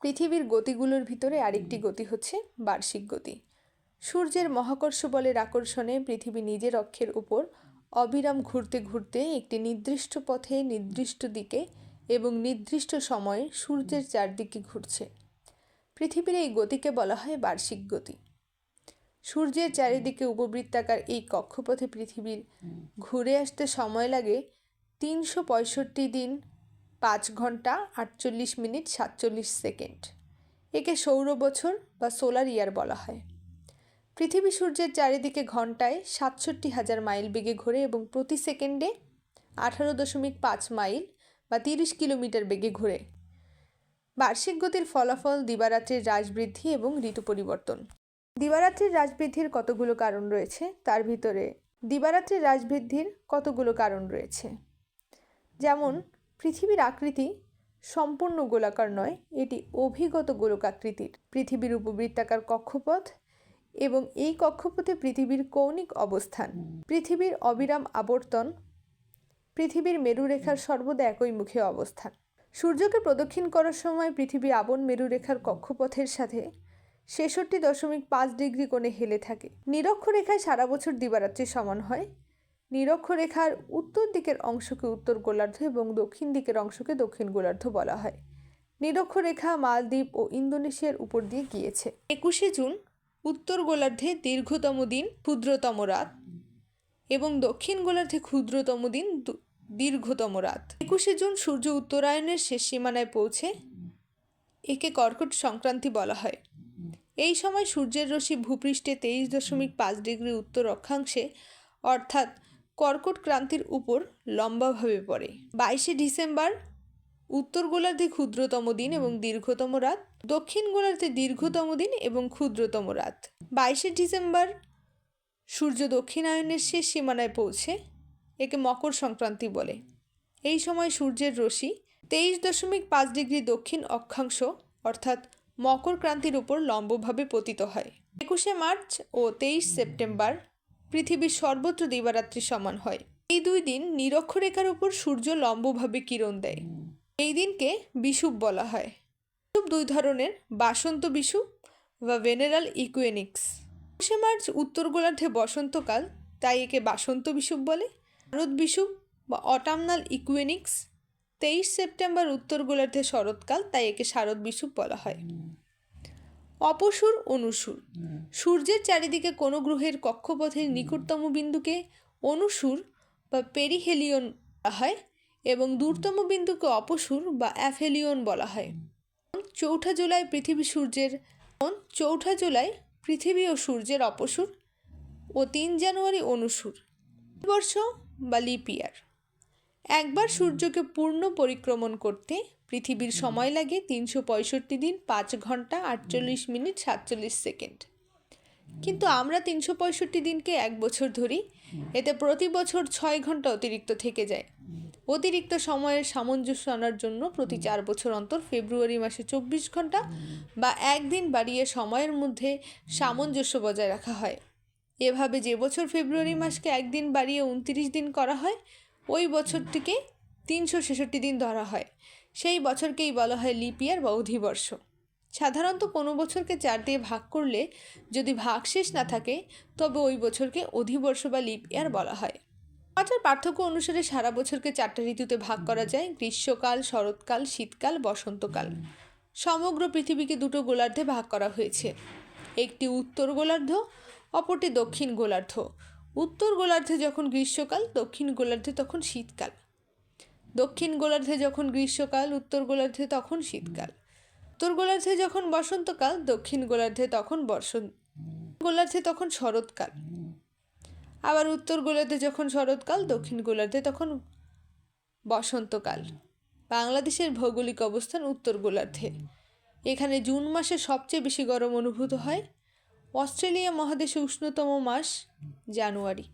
পৃথিবীর গতিগুলোর ভিতরে আরেকটি গতি হচ্ছে বার্ষিক গতি। সূর্যের মহাকর্ষ বলের আকর্ষণে পৃথিবী নিজের অক্ষের উপর অবিরাম ঘুরতে ঘুরতে একটি নির্দিষ্ট পথে, নির্দিষ্ট দিকে এবং নির্দিষ্ট সময়ে সূর্যের চারদিকে ঘুরছে। পৃথিবীর এই গতিকে বলা হয় বার্ষিক গতি। সূর্যের চারিদিকে উপবৃত্তাকার এই কক্ষপথে পৃথিবীর ঘুরে আসতে সময় লাগে 365 দিন 5 ঘন্টা 48 মিনিট 47 সেকেন্ড। একে সৌর বছর বা সোলার ইয়ার বলা হয়। পৃথিবী সূর্যের চারিদিকে ঘন্টায় 67,000 মাইল বেগে ঘোরে এবং প্রতি সেকেন্ডে 18.5 মাইল বা 30 কিলোমিটার বেগে ঘোরে। বার্ষিক গতির ফলাফল দিবারাত্রির হ্রাস বৃদ্ধি এবং ঋতু পরিবর্তন। দিবারাত্রির হ্রাস বৃদ্ধির কতগুলো কারণ রয়েছে, তার ভিতরে দিবারাত্রির হ্রাস বৃদ্ধির কতগুলো কারণ রয়েছে। যেমন পৃথিবীর আকৃতি সম্পূর্ণ গোলাকার নয়, এটি অভিগত গোলকাকৃতির। পৃথিবীর উপবৃত্তাকার কক্ষপথ এবং এই কক্ষপথে পৃথিবীর কৌণিক অবস্থান, পৃথিবীর অবিরাম আবর্তন, পৃথিবীর মেরুরেখার সর্বদা একই মুখে অবস্থান। সূর্যকে প্রদক্ষিণ করার সময় পৃথিবী আপন মেরুরেখার কক্ষপথের সাথে 66.5 ডিগ্রি কোণে হেলে থাকে। নিরক্ষরেখায় সারা বছর দিবারাত্রি সমান হয়। নিরক্ষরেখার উত্তর দিকের অংশকে উত্তর গোলার্ধ এবং দক্ষিণ দিকের অংশকে দক্ষিণ গোলার্ধ বলা হয়। নিরক্ষরেখা মালদ্বীপ ও ইন্দোনেশিয়ার উপর দিয়ে গিয়েছে। 21শে জুন উত্তর গোলার্ধে দীর্ঘতম দিন, ক্ষুদ্রতম রাত এবং দক্ষিণ গোলার্ধে ক্ষুদ্রতম দিন, দীর্ঘতম রাত। 21শে জুন সূর্য উত্তরায়ণের শেষ সীমানায় পৌঁছে। একে কর্কট সংক্রান্তি বলা হয়। এই সময় সূর্যের রশ্মি ভূপৃষ্ঠে 23.5 ডিগ্রি উত্তর অক্ষাংশে অর্থাৎ কর্কট ক্রান্তির উপর লম্বাভাবে পড়ে। 22শে ডিসেম্বর উত্তর গোলার্ধে ক্ষুদ্রতম দিন এবং দীর্ঘতম রাত, দক্ষিণ গোলার্ধে দীর্ঘতম দিন এবং ক্ষুদ্রতম রাত। 22শে ডিসেম্বর সূর্য দক্ষিণায়নের শেষ সীমানায় পৌঁছে। একে মকর সংক্রান্তি বলে। এই সময় সূর্যের রশ্মি 23.5 ডিগ্রি দক্ষিণ অক্ষাংশ অর্থাৎ মকর ক্রান্তির উপর লম্বভাবে পতিত হয়। 21শে মার্চ ও 23 সেপ্টেম্বর পৃথিবীর সর্বত্র দিবারাত্রি সমান হয়। এই দুই দিন নিরক্ষরেখার উপর সূর্য লম্বভাবে কিরণ দেয়। এই দিনকে বিষুব বলা হয়। বিষুব দুই ধরনের, বাসন্ত বিষুব বা ভেনেরাল ইকুইনিক্স। 21শে মার্চ উত্তর গোলার্ধে বসন্তকাল, তাই একে বাসন্ত বিষুব বলে। শারদ বিষুব বা অটামনাল ইকুইনিক্স 23 সেপ্টেম্বর উত্তর গোলার্ধে শরৎকাল, তাই একে শারদ বিষুব বলা হয়। অপসূর, অনুসূর। সূর্যের চারিদিকে কোনো গ্রহের কক্ষপথের নিকটতম বিন্দুকে অনুসূর বা পেরিহেলিয়ন বলা হয় এবং দূরতম বিন্দুকে অপসূর বা অ্যাফেলিয়ন বলা হয়। 4 জুলাই পৃথিবী ও সূর্যের অপসূর ও 3 জানুয়ারি অনুসূর। বর্ষ বা লিপ ইয়ার। একবার সূর্যকে পূর্ণ পরিক্রমণ করতে পৃথিবীর সময় লাগে 365 দিন 5 ঘন্টা 48 মিনিট 47 সেকেন্ড। কিন্তু আমরা 365 দিনকে 1 বছর ধরি। এতে প্রতি বছর 6 ঘন্টা অতিরিক্ত থেকে যায়। অতিরিক্ত সময়ের সামঞ্জস্য আনার জন্য প্রতি 4 বছর অন্তর ফেব্রুয়ারি মাসে 24 ঘন্টা বা 1 দিন বাড়িয়ে সময়ের মধ্যে সামঞ্জস্য বজায় রাখা হয়। এভাবে যে বছর ফেব্রুয়ারি মাসকে 1 দিন বাড়িয়ে 29 দিন করা হয়, ওই বছরটিকে 366 দিন ধরা হয়। সেই বছরকেই বলা হয় লিপ ইয়ার বা অধিবর্ষ। সাধারণত কোনো বছরকে 4 দিয়ে ভাগ করলে যদি ভাগশেষ না থাকে তবে ওই বছরকে অধিবর্ষ বা লিপ ইয়ার বলা হয়। মাত্রার পার্থক্য অনুসারে সারা বছরকে 4টা ঋতুতে ভাগ করা যায়: গ্রীষ্মকাল, শরৎকাল, শীতকাল, বসন্তকাল। সমগ্র পৃথিবীকে 2টো গোলার্ধে ভাগ করা হয়েছে। একটি উত্তর গোলার্ধ, অপরটি দক্ষিণ গোলার্ধ। উত্তর গোলার্ধে যখন গ্রীষ্মকাল, দক্ষিণ গোলার্ধে তখন শীতকাল। দক্ষিণ গোলার্ধে যখন গ্রীষ্মকাল, উত্তর গোলার্ধে তখন শীতকাল। উত্তর গোলার্ধে যখন বসন্তকাল, দক্ষিণ গোলার্ধে তখন শরৎকাল। আবার উত্তর গোলার্ধে যখন শরৎকাল, দক্ষিণ গোলার্ধে তখন বসন্তকাল। বাংলাদেশের ভৌগোলিক অবস্থান উত্তর গোলার্ধে। এখানে জুন মাসে সবচেয়ে বেশি গরম অনুভূত হয়। অস্ট্রেলিয়া মহাদেশে উষ্ণতম মাস জানুয়ারি।